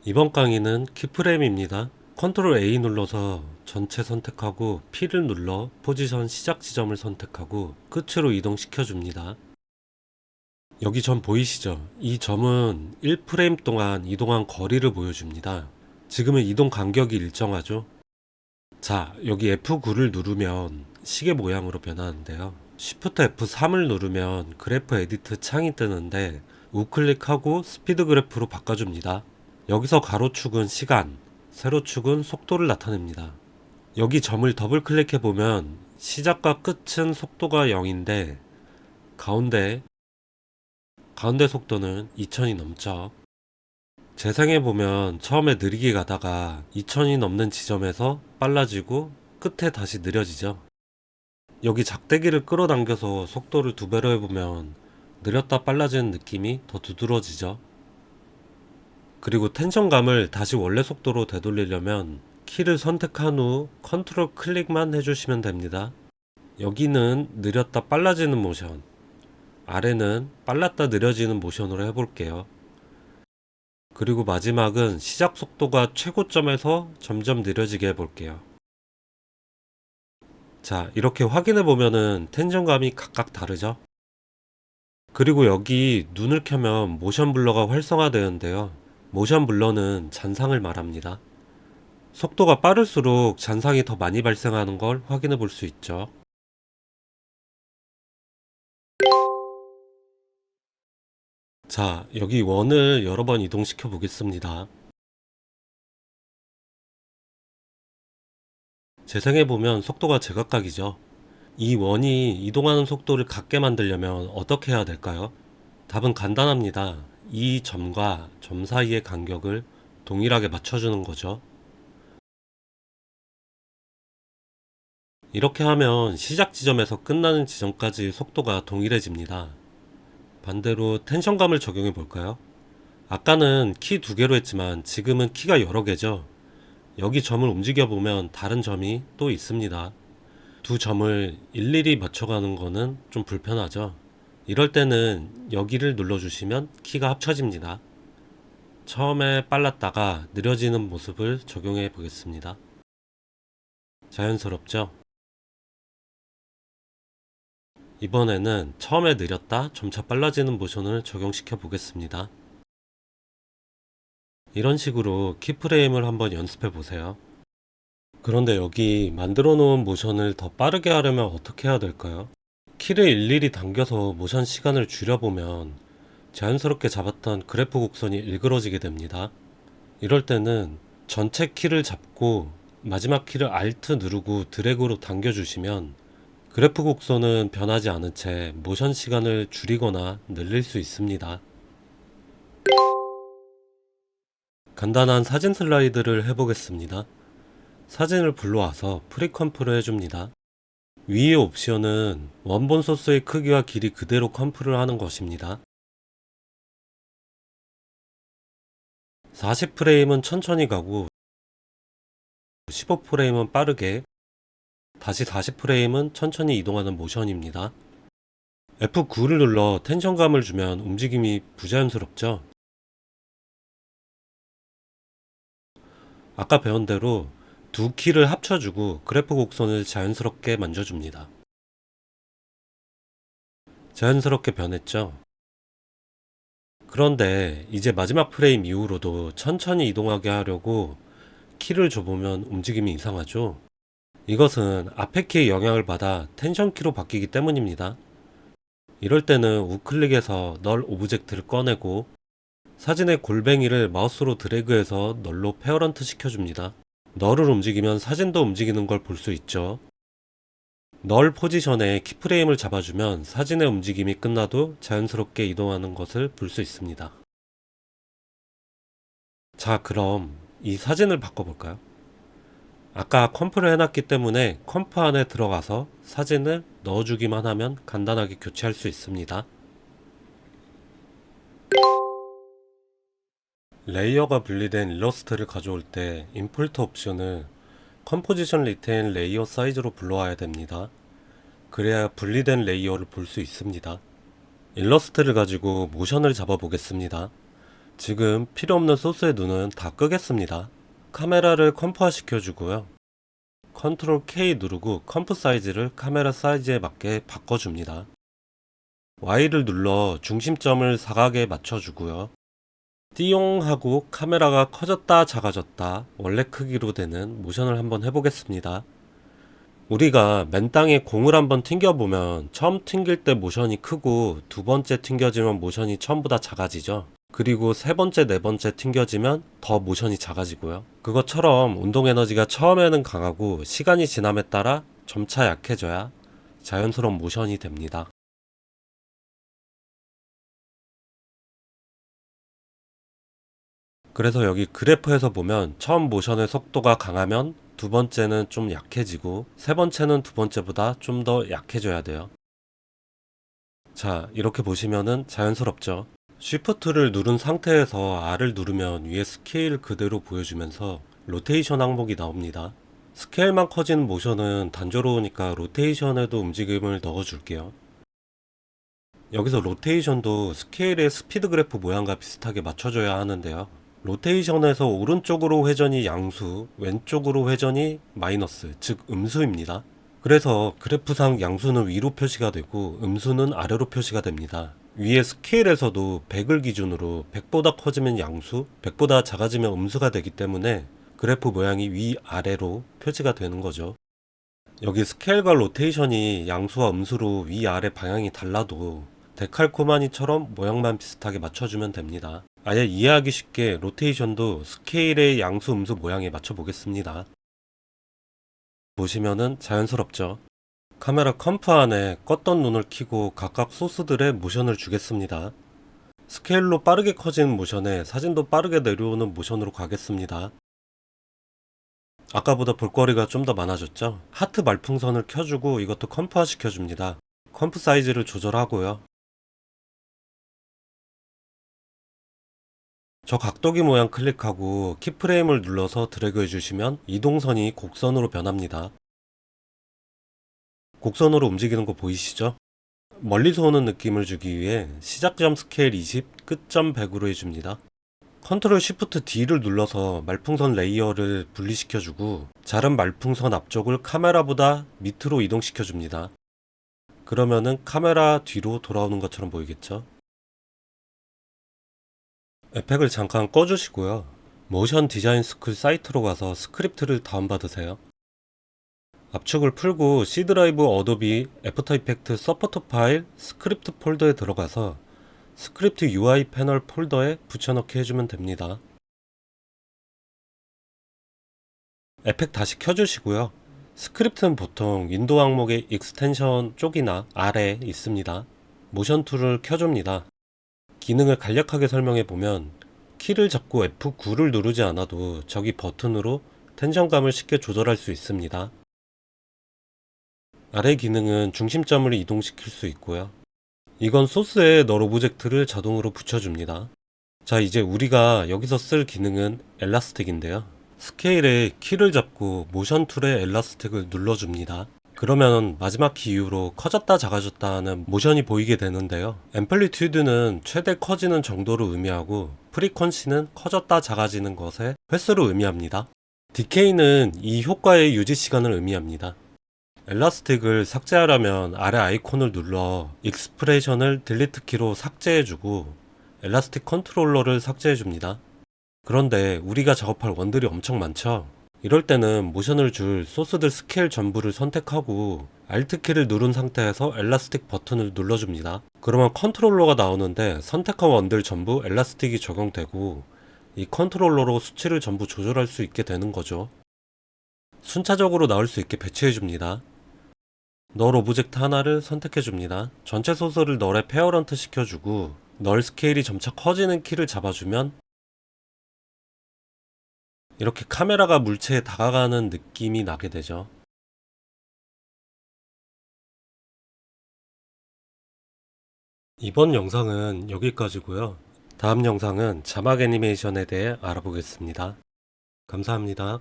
이번 강의는 키프레임입니다. 컨트롤 A 눌러서 전체 선택하고 P를 눌러 포지션 시작 지점을 선택하고 끝으로 이동시켜 줍니다. 여기 점 보이시죠? 이 점은 1프레임 동안 이동한 거리를 보여줍니다. 지금은 이동 간격이 일정하죠? 자, 여기 F9를 누르면 시계 모양으로 변하는데요. Shift F3을 누르면 그래프 에디트 창이 뜨는데 우클릭하고 스피드 그래프로 바꿔줍니다. 여기서 가로축은 시간, 세로축은 속도를 나타냅니다. 여기 점을 더블 클릭해 보면 시작과 끝은 속도가 0인데 가운데 속도는 2000이 넘죠. 재생해 보면 처음에 느리게 가다가 2000이 넘는 지점에서 빨라지고 끝에 다시 느려지죠. 여기 작대기를 끌어당겨서 속도를 2배로 해보면 느렸다 빨라지는 느낌이 더 두드러지죠. 그리고 텐션감을 다시 원래 속도로 되돌리려면 키를 선택한 후 컨트롤 클릭만 해주시면 됩니다. 여기는 느렸다 빨라지는 모션, 아래는 빨랐다 느려지는 모션으로 해볼게요. 그리고 마지막은 시작 속도가 최고점에서 점점 느려지게 해볼게요. 자, 이렇게 확인해 보면은 텐션감이 각각 다르죠? 그리고 여기 눈을 켜면 모션 블러가 활성화되는데요. 모션 블러는 잔상을 말합니다. 속도가 빠를수록 잔상이 더 많이 발생하는 걸 확인해 볼 수 있죠. 자, 여기 원을 여러 번 이동시켜 보겠습니다. 재생해 보면 속도가 제각각이죠. 이 원이 이동하는 속도를 같게 만들려면 어떻게 해야 될까요? 답은 간단합니다. 이 점과 점 사이의 간격을 동일하게 맞춰주는 거죠. 이렇게 하면 시작 지점에서 끝나는 지점까지 속도가 동일해집니다. 반대로 텐션감을 적용해 볼까요? 아까는 키 2개로 했지만 지금은 키가 여러 개죠. 여기 점을 움직여 보면 다른 점이 또 있습니다. 두 점을 일일이 맞춰가는 거는 좀 불편하죠. 이럴 때는 여기를 눌러주시면 키가 합쳐집니다. 처음에 빨랐다가 느려지는 모습을 적용해 보겠습니다. 자연스럽죠? 이번에는 처음에 느렸다 점차 빨라지는 모션을 적용시켜 보겠습니다. 이런 식으로 키프레임을 한번 연습해 보세요. 그런데 여기 만들어 놓은 모션을 더 빠르게 하려면 어떻게 해야 될까요? 키를 일일이 당겨서 모션 시간을 줄여보면 자연스럽게 잡았던 그래프 곡선이 일그러지게 됩니다. 이럴 때는 전체 키를 잡고 마지막 키를 Alt 누르고 드래그로 당겨주시면 그래프 곡선은 변하지 않은 채 모션 시간을 줄이거나 늘릴 수 있습니다. 간단한 사진 슬라이드를 해보겠습니다. 사진을 불러와서 프리컴프를 해줍니다. 위의 옵션은 원본 소스의 크기와 길이 그대로 컴프를 하는 것입니다. 40프레임은 천천히 가고 15프레임은 빠르게, 다시 40프레임은 천천히 이동하는 모션입니다. F9를 눌러 텐션감을 주면 움직임이 부자연스럽죠? 아까 배운 대로 두 키를 합쳐주고 그래프 곡선을 자연스럽게 만져줍니다. 자연스럽게 변했죠? 그런데 이제 마지막 프레임 이후로도 천천히 이동하게 하려고 키를 줘보면 움직임이 이상하죠? 이것은 앞에 키의 영향을 받아 텐션 키로 바뀌기 때문입니다. 이럴 때는 우클릭해서 널 오브젝트를 꺼내고 사진의 골뱅이를 마우스로 드래그해서 널로 페어런트 시켜줍니다. 널을 움직이면 사진도 움직이는 걸 볼 수 있죠. 널 포지션에 키프레임을 잡아주면 사진의 움직임이 끝나도 자연스럽게 이동하는 것을 볼 수 있습니다. 자, 그럼 이 사진을 바꿔볼까요? 아까 컴프를 해놨기 때문에 컴프 안에 들어가서 사진을 넣어주기만 하면 간단하게 교체할 수 있습니다. 레이어가 분리된 일러스트를 가져올 때 임포트 옵션을 컴포지션 리테인 레이어 사이즈로 불러와야 됩니다. 그래야 분리된 레이어를 볼 수 있습니다. 일러스트를 가지고 모션을 잡아 보겠습니다. 지금 필요 없는 소스의 눈은 다 끄겠습니다. 카메라를 컴프화 시켜주고요. 컨트롤 K 누르고 컴프 사이즈를 카메라 사이즈에 맞게 바꿔줍니다. Y를 눌러 중심점을 사각에 맞춰주고요. 띠용 하고 카메라가 커졌다 작아졌다 원래 크기로 되는 모션을 한번 해보겠습니다. 우리가 맨 땅에 공을 한번 튕겨보면 처음 튕길 때 모션이 크고 두 번째 튕겨지면 모션이 처음보다 작아지죠. 그리고 세 번째, 네 번째 튕겨지면 더 모션이 작아지고요. 그것처럼 운동 에너지가 처음에는 강하고 시간이 지남에 따라 점차 약해져야 자연스러운 모션이 됩니다. 그래서 여기 그래프에서 보면 처음 모션의 속도가 강하면 두 번째는 좀 약해지고 세 번째는 두 번째보다 좀 더 약해져야 돼요. 자, 이렇게 보시면은 자연스럽죠. Shift를 누른 상태에서 R을 누르면 위에 스케일 그대로 보여주면서 로테이션 항목이 나옵니다. 스케일만 커지는 모션은 단조로우니까 로테이션에도 움직임을 넣어줄게요. 여기서 로테이션도 스케일의 스피드 그래프 모양과 비슷하게 맞춰줘야 하는데요. 로테이션에서 오른쪽으로 회전이 양수, 왼쪽으로 회전이 마이너스, 즉 음수입니다. 그래서 그래프상 양수는 위로 표시가 되고 음수는 아래로 표시가 됩니다. 위에 스케일에서도 100을 기준으로 100보다 커지면 양수, 100보다 작아지면 음수가 되기 때문에 그래프 모양이 위아래로 표시가 되는 거죠. 여기 스케일과 로테이션이 양수와 음수로 위아래 방향이 달라도 데칼코마니처럼 모양만 비슷하게 맞춰주면 됩니다. 아예 이해하기 쉽게 로테이션도 스케일의 양수 음수 모양에 맞춰 보겠습니다. 보시면은 자연스럽죠. 카메라 컴프 안에 껐던 눈을 켜고 각각 소스들의 모션을 주겠습니다. 스케일로 빠르게 커지는 모션에 사진도 빠르게 내려오는 모션으로 가겠습니다. 아까보다 볼거리가 좀 더 많아졌죠? 하트 말풍선을 켜주고 이것도 컴프화 시켜줍니다. 컴프 사이즈를 조절하고요. 저 각도기 모양 클릭하고 키프레임을 눌러서 드래그 해주시면 이동선이 곡선으로 변합니다. 곡선으로 움직이는 거 보이시죠? 멀리서 오는 느낌을 주기 위해 시작점 스케일 20, 끝점 100으로 해줍니다. 컨트롤 시프트 D를 눌러서 말풍선 레이어를 분리시켜주고 자른 말풍선 앞쪽을 카메라보다 밑으로 이동시켜줍니다. 그러면은 카메라 뒤로 돌아오는 것처럼 보이겠죠? 에펙을 잠깐 꺼주시고요. 모션 디자인 스쿨 사이트로 가서 스크립트를 다운받으세요. 압축을 풀고 C 드라이브 어도비 애프터 이펙트 서포트 파일 스크립트 폴더에 들어가서 스크립트 UI 패널 폴더에 붙여넣기 해주면 됩니다. 에펙 다시 켜주시고요. 스크립트는 보통 윈도우 항목의 익스텐션 쪽이나 아래에 있습니다. 모션 툴을 켜줍니다. 기능을 간략하게 설명해 보면 키를 잡고 F9를 누르지 않아도 저기 버튼으로 텐션감을 쉽게 조절할 수 있습니다. 아래 기능은 중심점을 이동시킬 수 있고요. 이건 소스에 널 오브젝트를 자동으로 붙여줍니다. 자, 이제 우리가 여기서 쓸 기능은 엘라스틱인데요. 스케일에 키를 잡고 모션 툴에 엘라스틱을 눌러줍니다. 그러면 마지막 키 이후로 커졌다 작아졌다 하는 모션이 보이게 되는데요. 앰플리튜드는 최대 커지는 정도를 의미하고 프리퀀시는 커졌다 작아지는 것의 횟수를 의미합니다. 디케이는 이 효과의 유지 시간을 의미합니다. 엘라스틱을 삭제하려면 아래 아이콘을 눌러 익스프레션을 딜리트 키로 삭제해주고 엘라스틱 컨트롤러를 삭제해줍니다. 그런데 우리가 작업할 원들이 엄청 많죠? 이럴 때는 모션을 줄 소스들 스케일 전부를 선택하고 Alt 키를 누른 상태에서 엘라스틱 버튼을 눌러줍니다. 그러면 컨트롤러가 나오는데 선택한 원들 전부 엘라스틱이 적용되고 이 컨트롤러로 수치를 전부 조절할 수 있게 되는 거죠. 순차적으로 나올 수 있게 배치해줍니다. 널 오브젝트 하나를 선택해줍니다. 전체 소스를 널에 페어런트 시켜주고 널 스케일이 점차 커지는 키를 잡아주면 이렇게 카메라가 물체에 다가가는 느낌이 나게 되죠. 이번 영상은 여기까지고요. 다음 영상은 자막 애니메이션에 대해 알아보겠습니다. 감사합니다.